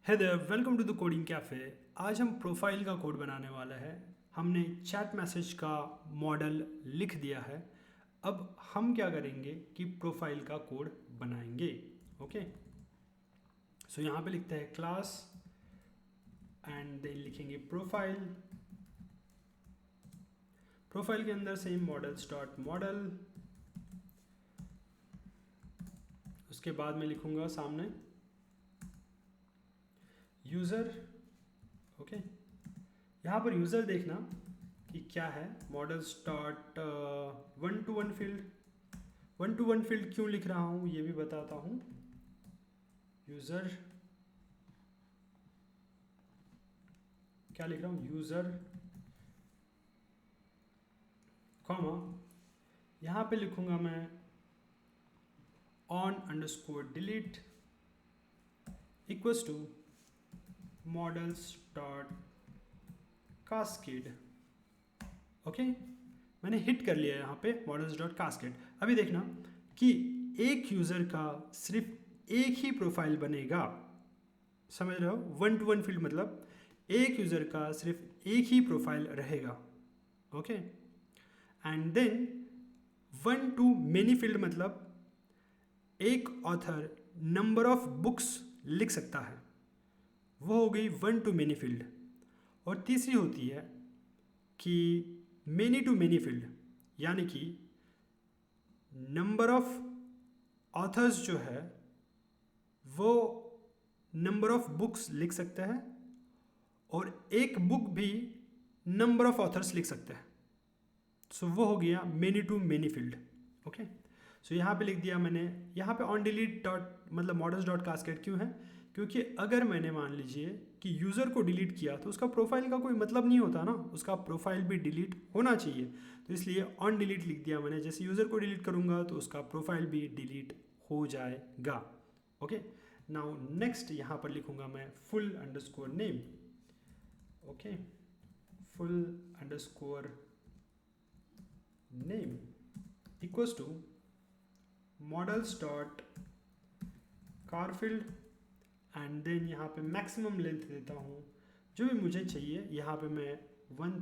Hey there, welcome to the coding cafe. आज हम profile का कोड बनाने वाला है। हमने चैट मैसेज का मॉडल लिख दिया है। अब हम क्या करेंगे कि प्रोफाइल का कोड बनाएंगे। ओके, सो यहाँ पे लिखते हैं क्लास एंड देन लिखेंगे प्रोफाइल। प्रोफाइल के अंदर सेम मॉडल्स डॉट मॉडल, उसके बाद में लिखूंगा सामने यूज़र। ओके, यहाँ पर यूज़र देखना कि क्या है। Models dot one two one field क्यों लिख रहा हूँ ये भी बताता हूँ। यूज़र क्या लिख रहा हूँ, यूज़र कॉमा, यहाँ पे लिखूंगा मैं on underscore delete equals to models dot cascade. Okay, मैंने हिट कर लिया यहाँ पे मॉडल्स डॉट कास्केड। अभी देखना कि एक यूज़र का सिर्फ एक ही प्रोफाइल बनेगा। समझ रहे हो, वन टू वन फील्ड मतलब एक यूज़र का सिर्फ एक ही प्रोफाइल रहेगा। Okay, and then one to many field मतलब एक ऑथर नंबर ऑफ बुक्स लिख सकता है, वो हो गई वन टू मेनी फील्ड। और तीसरी होती है कि मेनी टू मेनी फील्ड, यानी कि नंबर ऑफ ऑथर्स जो है वो नंबर ऑफ बुक्स लिख सकते हैं और एक बुक भी नंबर ऑफ ऑथर्स लिख सकते हैं। सो वो हो गया many to many field. Okay, so यहाँ पे लिख दिया मैंने। यहाँ पे ऑन डिलीट डॉट मतलब मॉडल्स डॉट कास्केड क्यों है, क्योंकि अगर मैंने मान लीजिए कि यूज़र को डिलीट किया तो उसका प्रोफाइल का कोई मतलब नहीं होता ना, उसका प्रोफाइल भी डिलीट होना चाहिए। तो इसलिए ऑन डिलीट लिख दिया मैंने। जैसे यूज़र को डिलीट करूँगा तो उसका प्रोफाइल भी डिलीट हो जाएगा। ओके, नाउ नेक्स्ट यहाँ पर लिखूँगा मैं full underscore name. Okay, full underscore name equals to models dot char field and then यहाँ पे मैक्सिमम लेंथ देता हूँ जो भी मुझे चाहिए। यहाँ पे मैं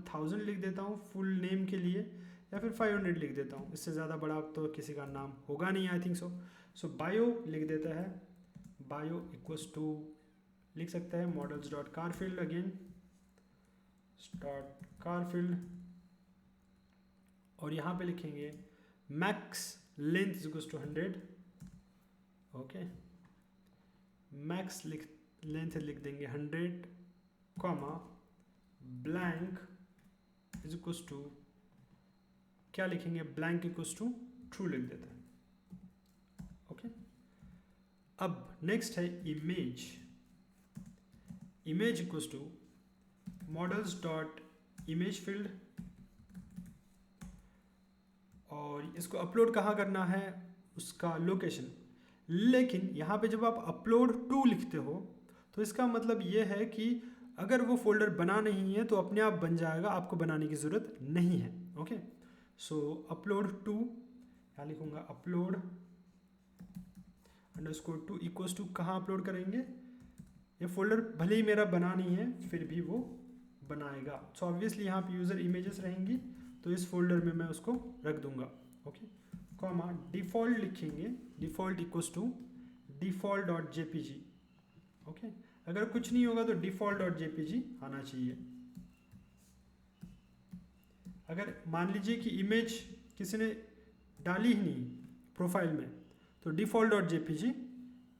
1000 लिख देता हूँ फुल नेम के लिए, या फिर 500 लिख देता हूँ। इससे ज़्यादा बड़ा तो किसी का नाम होगा नहीं, आई थिंक सो। सो बायो लिख देता है, बायो इक्वल्स टू लिख सकता है models dot char field, again dot char field, और यहाँ पे लिखेंगे max length equals to 100। Okay, max length लिख देंगे 100 comma blank is equals to क्या लिखेंगे, ब्लैंक इक्वल्स टू ट्रू लिख देते हैं। ओके, अब नेक्स्ट है image. Image equals to models dot image field, और इसको अपलोड कहाँ करना है उसका लोकेशन। लेकिन यहाँ पे जब आप अपलोड टू लिखते हो तो इसका मतलब ये है कि अगर वो फोल्डर बना नहीं है तो अपने आप बन जाएगा, आपको बनाने की ज़रूरत नहीं है। ओके, सो अपलोड टू, यहाँ लिखूँगा upload underscore to equals to कहाँ अपलोड करेंगे, ये फोल्डर भले ही मेरा बना नहीं है फिर भी वो बनाएगा। सो ऑब्वियसली यहाँ पे यूज़र इमेजेस रहेंगी तो इस फोल्डर में मैं उसको रख दूंगा। ओके, कॉमा डिफ़ॉल्ट लिखेंगे, default equals to default dot JPG. Okay, अगर कुछ नहीं होगा तो डिफ़ॉल्ट डॉट जेपीजी आना चाहिए। अगर मान लीजिए कि इमेज किसी ने डाली ही नहीं प्रोफाइल में तो डिफ़ॉल्ट डॉट जेपीजी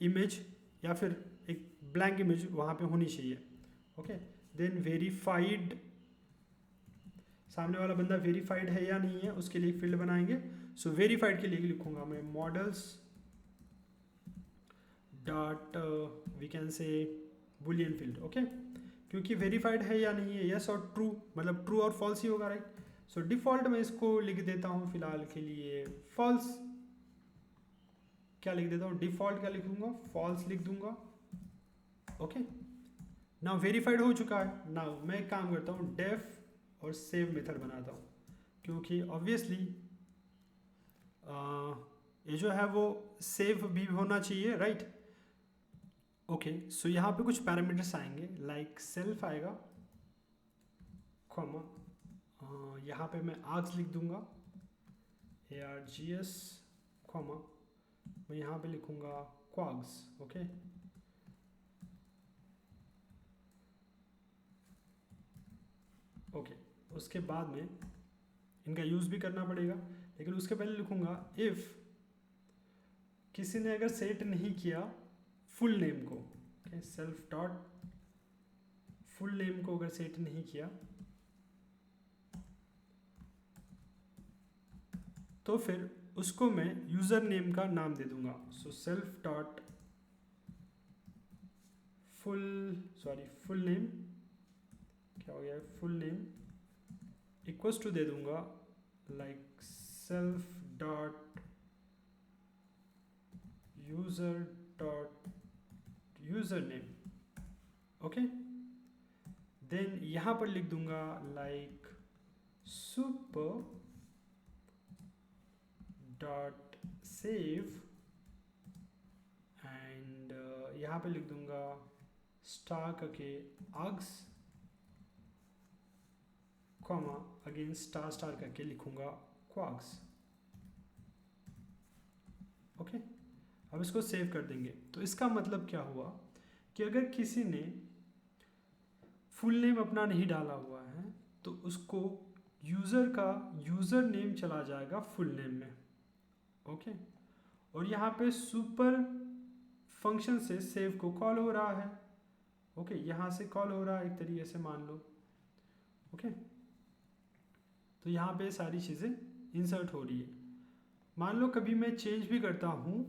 इमेज या फिर एक ब्लैंक इमेज वहाँ पे होनी चाहिए। ओके, देन वेरीफाइड, सामने वाला बंदा वेरीफाइड है या नहीं है उसके लिए फील्ड बनाएंगे। सो वेरीफाइड के लिए लिखूंगा मैं models dot we can say boolean field. Okay, क्योंकि वेरीफाइड है या नहीं है, यस और ट्रू मतलब ट्रू और फॉल्स ही होगा, राइट। सो डिफ़ॉल्ट में इसको लिख देता हूँ फिलहाल के लिए फॉल्स। क्या लिख देता हूँ, डिफ़ॉल्ट क्या लिखूंगा, फॉल्स लिख दूंगा। ओके, नाउ वेरीफाइड हो चुका है। नाउ मैं एक काम करता हूँ, डेफ और सेव मेथड बनाता हूँ, क्योंकि ऑब्वियसली ये जो है वो सेव भी होना चाहिए, राइट। ओके, सो यहाँ पे कुछ पैरामीटर्स आएंगे, लाइक सेल्फ आएगा, कॉमा, यहाँ पे मैं आर्ग्स लिख दूंगा, ARGS, कॉमा, मैं यहाँ पे लिखूंगा क्वाग्स। ओके, ओके, उसके बाद में इनका यूज़ भी करना पड़ेगा, लेकिन उसके पहले लिखूंगा इफ़ किसी ने अगर सेट नहीं किया फुल नेम को, okay, self dot full name को अगर सेट नहीं किया तो फिर उसको मैं यूज़र नेम का नाम दे दूंगा। So self dot full name, क्या हो गया, फुल नेम इक्वल्स टू दे दूंगा like self dot user name. Okay, then यहाँ पर लिख दूंगा like super dot save and यहाँ पे लिख दूंगा स्टार करके आग्स, कॉमा, अगेन स्टार करके लिखूंगा क्वाग्स। ओके, अब इसको सेव कर देंगे। तो इसका मतलब क्या हुआ कि अगर किसी ने फुल नेम अपना नहीं डाला हुआ है तो उसको यूज़र का यूज़र नेम चला जाएगा फुल नेम में। ओके, और यहाँ पे सुपर फंक्शन से सेव को कॉल हो रहा है। ओके, यहाँ से कॉल हो रहा है एक तरीके से मान लो। ओके, तो यहाँ पे सारी चीज़ें इंसर्ट हो रही है। मान लो कभी मैं चेंज भी करता हूँ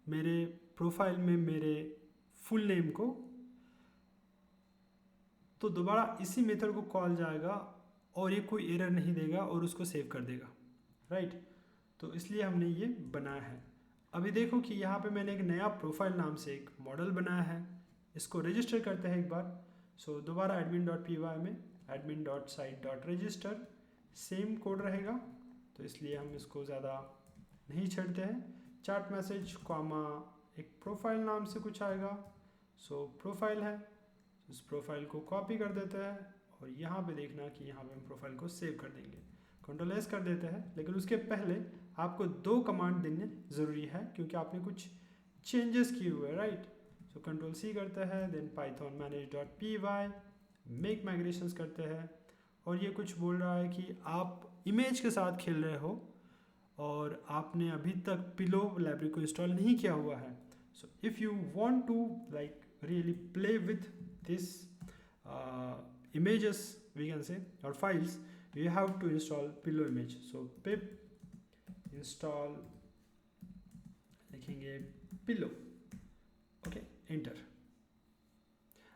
मेरे प्रोफाइल में मेरे फुल नेम को, तो दोबारा इसी मेथड को कॉल जाएगा और ये कोई एरर नहीं देगा और उसको सेव कर देगा, राइट। तो इसलिए हमने ये बनाया है। अभी देखो कि यहाँ पे मैंने एक नया प्रोफाइल नाम से एक मॉडल बनाया है, इसको रजिस्टर करते हैं एक बार। सो दोबारा admin.py में admin.site.register सेम कोड रहेगा, तो इसलिए हम इसको ज़्यादा नहीं छेड़ते हैं। चार्ट मैसेज कॉमा एक प्रोफाइल नाम से कुछ आएगा, सो प्रोफाइल है, इस प्रोफाइल को कॉपी कर देते हैं और यहाँ पे देखना कि यहाँ पे हम प्रोफाइल को सेव कर देंगे। Ctrl+S कर देते हैं, लेकिन उसके पहले आपको 2 कमांड देने ज़रूरी है क्योंकि आपने कुछ चेंजेस किए हुए, राइट। सो Ctrl+C करते हैं, then python manage.py make migrations करते हैं, और ये कुछ बोल रहा है कि आप इमेज के साथ खेल रहे हो और आपने अभी तक पिलो लाइब्रेरी को इंस्टॉल नहीं किया हुआ है। So if you want to like really play with this images we can say or files, you have to install pillow image. So pip install लिखेंगे pillow, ओके, एंटर।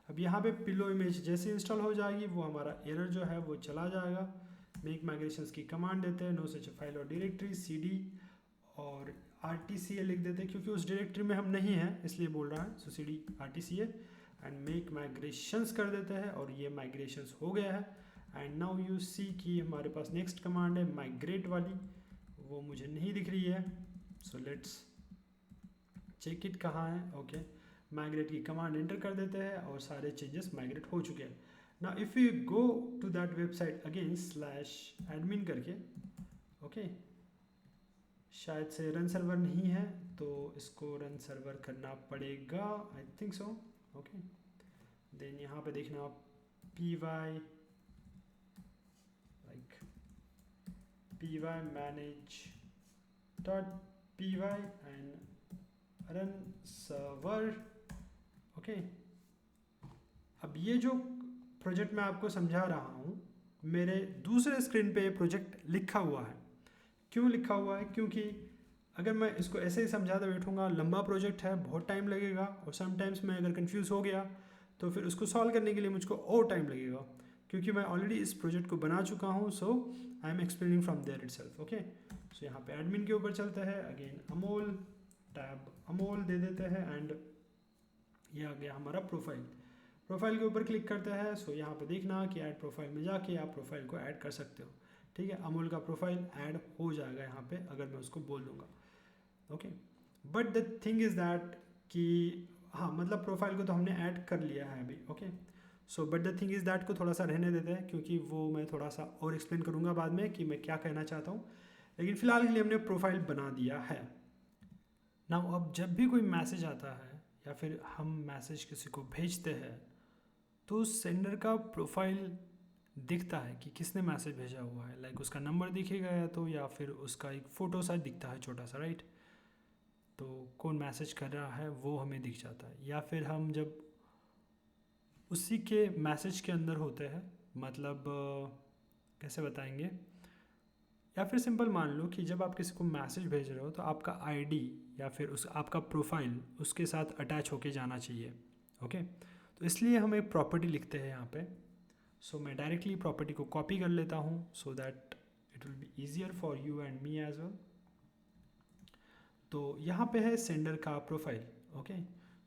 अब यहाँ पे pillow image जैसे install हो जाएगी वो हमारा error जो है वो चला जाएगा। मेक माइग्रेशंस की कमांड देते हैं, नो सच फाइल और डायरेक्टरी cd और rtca लिख देते हैं क्योंकि उस डायरेक्टरी में हम नहीं हैं इसलिए बोल रहा है। सो cd rtca and make migrations कर देते हैं और ये माइग्रेशंस हो गया है। एंड नाउ यू सी कि हमारे पास नेक्स्ट कमांड है माइग्रेट वाली, वो मुझे नहीं दिख रही है। सो लेट्स चेक इट कहाँ है। ओके, माइग्रेट की कमांड एंटर कर देते हैं और सारे चेंजेस माइग्रेट हो चुके हैं। Now if you go to that website again /admin करके, ओके, शायद से रन सर्वर नहीं है तो इसको रन सर्वर करना पड़ेगा, I think so. Okay, then यहाँ पे देखना आप py like py manage.py and run server. Okay, अब ये जो प्रोजेक्ट मैं आपको समझा रहा हूँ मेरे दूसरे स्क्रीन पे प्रोजेक्ट लिखा हुआ है। क्यों लिखा हुआ है? क्योंकि अगर मैं इसको ऐसे ही समझाते बैठूंगा लंबा प्रोजेक्ट है, बहुत टाइम लगेगा, और समटाइम्स मैं अगर कंफ्यूज हो गया तो फिर उसको सॉल्व करने के लिए मुझको और टाइम लगेगा, क्योंकि मैं ऑलरेडी इस प्रोजेक्ट को बना चुका हूँ। So I am explaining from there itself. Okay, so यहाँ पे एडमिन के ऊपर चलते हैं, अगेन अमोल, टैब अमोल दे देते हैं एंड ये आ गया हमारा प्रोफाइल के ऊपर क्लिक करते हैं। सो यहाँ पे देखना कि ऐड प्रोफाइल में जाके आप प्रोफाइल को ऐड कर सकते हो। ठीक है, अमोल का प्रोफाइल ऐड हो जाएगा यहाँ पे अगर मैं उसको बोल दूँगा। Okay, but the thing is that कि हाँ मतलब प्रोफाइल को तो हमने ऐड कर लिया है अभी, okay. So but the thing is that को थोड़ा सा रहने देते हैं, क्योंकि वो मैं थोड़ा सा और एक्सप्लेन करूँगा बाद में कि मैं क्या कहना चाहता हूँ, लेकिन फ़िलहाल के लिए हमने प्रोफाइल बना दिया है। नाउ अब जब भी कोई मैसेज आता है या फिर हम मैसेज किसी को भेजते हैं तो सेंडर का प्रोफाइल दिखता है कि किसने मैसेज भेजा हुआ है, लाइक उसका नंबर दिखेगा या तो, या फिर उसका एक फ़ोटो सा दिखता है छोटा सा, राइट। तो कौन मैसेज कर रहा है वो हमें दिख जाता है। या फिर हम जब उसी के मैसेज के अंदर होते हैं, मतलब कैसे बताएंगे, या फिर सिंपल मान लो कि जब आप किसी को मैसेज भेज रहे हो तो आपका आईडी या फिर उस आपका प्रोफाइल उसके साथ अटैच होके जाना चाहिए, ओके। तो इसलिए हम एक प्रॉपर्टी लिखते हैं यहाँ पे। सो मैं डायरेक्टली प्रॉपर्टी को कॉपी कर लेता हूँ so that it will be easier for you and me as well. तो यहाँ पे है सेंडर का प्रोफाइल, ओके।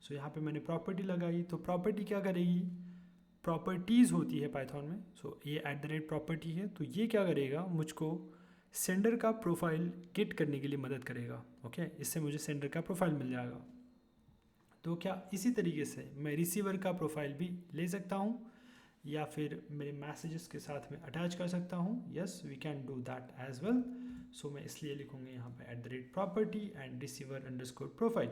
सो यहाँ पे मैंने प्रॉपर्टी लगाई, तो प्रॉपर्टी क्या करेगी, प्रॉपर्टीज़ होती है पाइथन में। सो ये @ प्रॉपर्टी है, तो ये क्या करेगा, मुझको सेंडर का प्रोफाइल गेट करने के लिए मदद करेगा, ओके। इससे मुझे सेंडर का प्रोफाइल मिल जाएगा। तो क्या इसी तरीके से मैं रिसीवर का प्रोफाइल भी ले सकता हूँ या फिर मेरे मैसेजेस के साथ में अटैच कर सकता हूँ। Yes, we can do that as well. So मैं इसलिए लिखूँगी यहाँ पे @ प्रॉपर्टी एंड रिसीवर _ प्रोफाइल।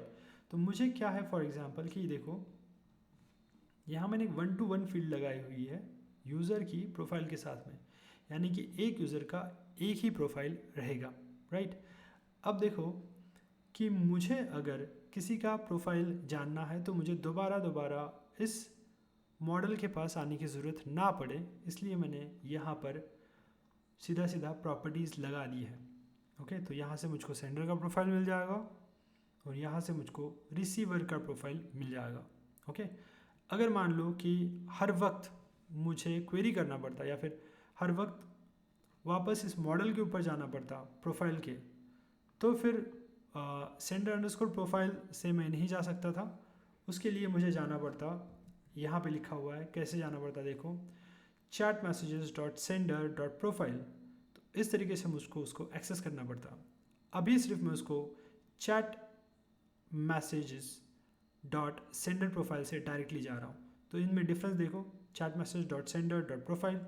तो मुझे क्या है, फॉर एग्जांपल कि देखो यहाँ मैंने एक 1-to-1 फील्ड लगाई हुई है यूज़र की प्रोफाइल के साथ में, यानी कि एक यूज़र का एक ही प्रोफाइल रहेगा, राइट। अब देखो कि मुझे अगर किसी का प्रोफाइल जानना है तो मुझे दोबारा इस मॉडल के पास आने की ज़रूरत ना पड़े, इसलिए मैंने यहाँ पर सीधा प्रॉपर्टीज़ लगा दी है, ओके। तो यहाँ से मुझको सेंडर का प्रोफाइल मिल जाएगा और यहाँ से मुझको रिसीवर का प्रोफाइल मिल जाएगा, ओके। अगर मान लो कि हर वक्त मुझे क्वेरी करना पड़ता या फिर हर वक्त वापस इस मॉडल के ऊपर जाना पड़ता प्रोफाइल के, तो फिर सेंडर _ प्रोफाइल से मैं नहीं जा सकता था। उसके लिए मुझे जाना पड़ता, यहाँ पे लिखा हुआ है कैसे जाना पड़ता, देखो chat_messages.sender.profile। तो इस तरीके से मुझको उसको एक्सेस करना पड़ता। अभी सिर्फ मैं उसको chat_messages.sender प्रोफाइल से डायरेक्टली जा रहा हूँ। तो इनमें डिफरेंस देखो, chat_message.sender.profile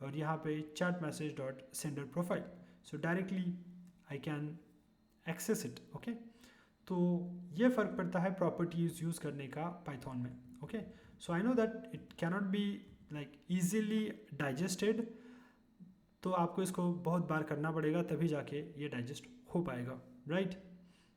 और यहाँ पे chat_message.sender profile. So directly I can access it, okay. तो ये फ़र्क पड़ता है प्रॉपर्टीज़ यूज़ करने का पाइथन में, okay. So I know that it cannot be like easily digested, तो आपको इसको बहुत बार करना पड़ेगा तभी जाके ये डाइजेस्ट हो पाएगा, राइट।